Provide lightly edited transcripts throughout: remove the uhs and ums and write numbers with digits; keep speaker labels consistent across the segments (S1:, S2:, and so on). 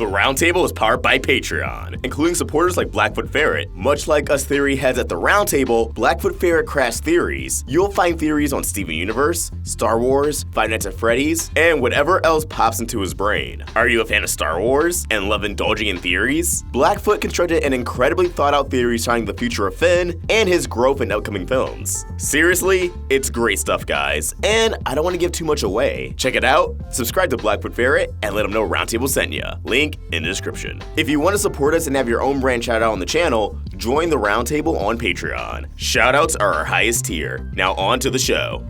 S1: The Roundtable is powered by Patreon, including supporters like Blackfoot Ferret. Much like us theory heads at the Roundtable, Blackfoot Ferret crafts theories. You'll find theories on Steven Universe, Star Wars, Five Nights at Freddy's, and whatever else pops into his brain. Are you a fan of Star Wars and love indulging in theories? Blackfoot constructed an incredibly thought-out theory surrounding the future of Finn and his growth in upcoming films. Seriously, it's great stuff, guys, and I don't want to give too much away. Check it out, subscribe to Blackfoot Ferret, and let him know Roundtable sent ya. Link in the description. If you want to support us and have your own brand shout out on the channel, join the Roundtable on Patreon. Shoutouts are our highest tier. Now on to the show.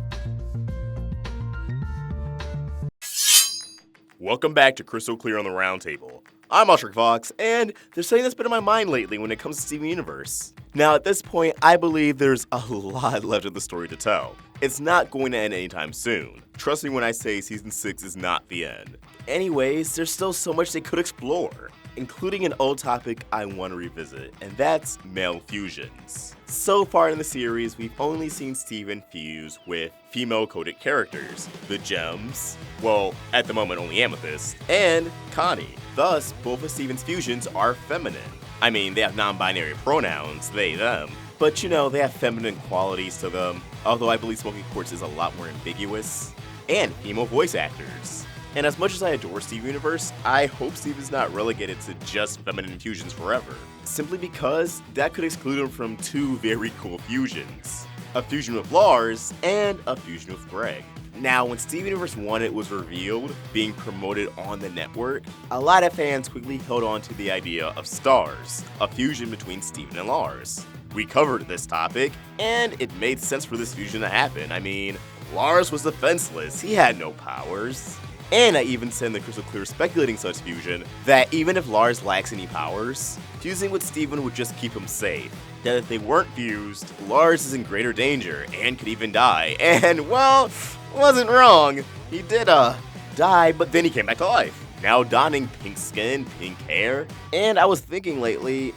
S1: Welcome back to Crystal Clear on the Roundtable. I'm AwestruckVox, and there's something that's been in my mind lately when it comes to Steven Universe. Now, at this point, I believe there's a lot left of the story to tell. It's not going to end anytime soon. Trust me when I say Season 6 is not the end. Anyways, there's still so much they could explore, including an old topic I want to revisit, and that's male fusions. So far in the series, we've only seen Steven fuse with female-coded characters, the Gems, well, at the moment only Amethyst, and Connie. Thus, both of Steven's fusions are feminine. I mean, they have non-binary pronouns, they, them, but you know, they have feminine qualities to them, although I believe Smoky Quartz is a lot more ambiguous, and female voice actors. And as much as I adore Steven Universe, I hope Steven's not relegated to just feminine fusions forever. Simply because that could exclude him from two very cool fusions. A fusion with Lars, and a fusion with Greg. Now, when Steven Universe 1 was revealed, being promoted on the network, a lot of fans quickly held on to the idea of Stars, a fusion between Steven and Lars. We covered this topic, and it made sense for this fusion to happen. I mean, Lars was defenseless, he had no powers. And I even said in the Crystal Clear speculating such fusion that even if Lars lacks any powers, fusing with Steven would just keep him safe. That if they weren't fused, Lars is in greater danger and could even die. And well, wasn't wrong. He did die, but then he came back to life. Now donning pink skin, pink hair. And I was thinking lately,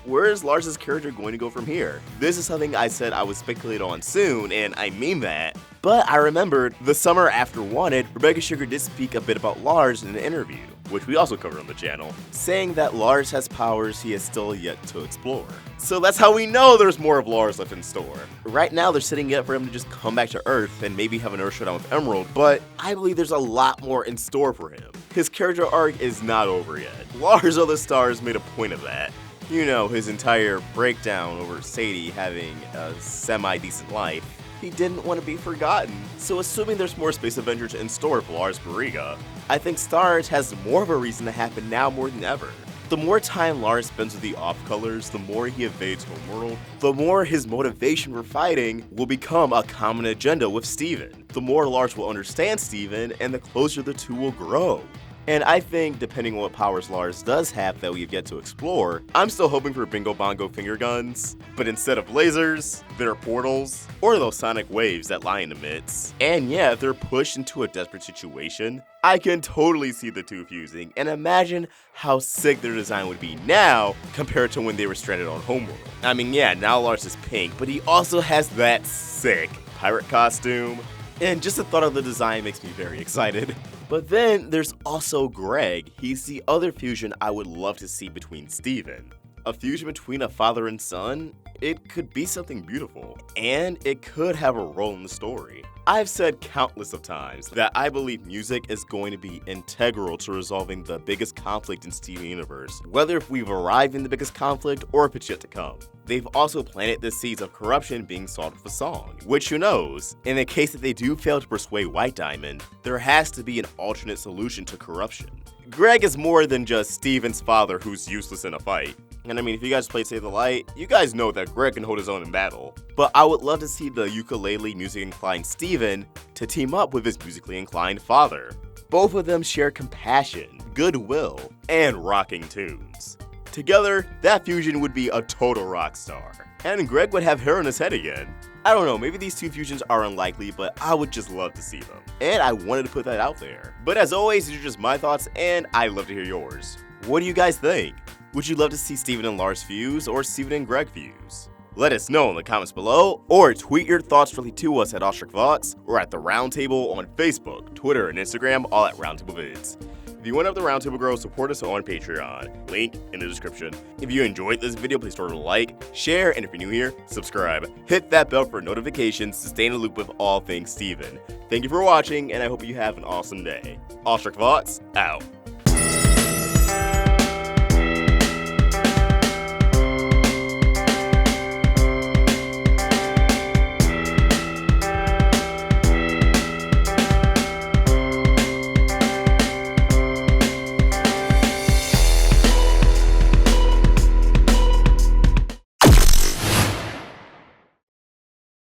S1: where is Lars' character going to go from here? This is something I said I would speculate on soon, and I mean that. But I remembered the summer after Wanted, Rebecca Sugar did speak a bit about Lars in an interview, which we also covered on the channel, saying that Lars has powers he has still yet to explore. So that's how we know there's more of Lars left in store. Right now they're setting it up for him to just come back to Earth and maybe have an Earth showdown with Emerald, but I believe there's a lot more in store for him. His character arc is not over yet. Lars of the Stars made a point of that. You know, his entire breakdown over Sadie having a semi-decent life. He didn't want to be forgotten. So assuming there's more Space Avengers in store for Lars Barriga, I think Stars has more of a reason to happen now more than ever. The more time Lars spends with the off-colors, the more he evades Homeworld, the more his motivation for fighting will become a common agenda with Steven. The more Lars will understand Steven, and the closer the two will grow. And I think, depending on what powers Lars does have that we've yet to explore, I'm still hoping for Bingo Bongo finger guns, but instead of lasers, they're portals, or those sonic waves that Lion emits. And yeah, if they're pushed into a desperate situation, I can totally see the two fusing, and imagine how sick their design would be now compared to when they were stranded on Homeworld. I mean, yeah, now Lars is pink, but he also has that sick pirate costume, and just the thought of the design makes me very excited. But then there's also Greg. He's the other fusion I would love to see between Steven. A fusion between a father and son? It could be something beautiful, and it could have a role in the story. I've said countless of times that I believe music is going to be integral to resolving the biggest conflict in Steven Universe, whether if we've arrived in the biggest conflict or if it's yet to come. They've also planted the seeds of corruption being solved with a song, which who knows, in the case that they do fail to persuade White Diamond, there has to be an alternate solution to corruption. Greg is more than just Steven's father who's useless in a fight. And I mean, if you guys play Save the Light, you guys know that Greg can hold his own in battle. But I would love to see the ukulele music-inclined Steven to team up with his musically inclined father. Both of them share compassion, goodwill, and rocking tunes. Together, that fusion would be a total rock star. And Greg would have hair on his head again. I don't know, maybe these two fusions are unlikely, but I would just love to see them. And I wanted to put that out there. But as always, these are just my thoughts, and I'd love to hear yours. What do you guys think? Would you love to see Steven and Lars fuse, or Steven and Greg fuse? Let us know in the comments below, or tweet your thoughts directly to us at AwestruckVox, or at the Roundtable on Facebook, Twitter, and Instagram, all at Roundtable Vids. If you want to help the Roundtable grow, support us on Patreon. Link in the description. If you enjoyed this video, please throw a like, share, and if you're new here, subscribe. Hit that bell for notifications to stay in the loop with all things Steven. Thank you for watching, and I hope you have an awesome day. AwestruckVox, out.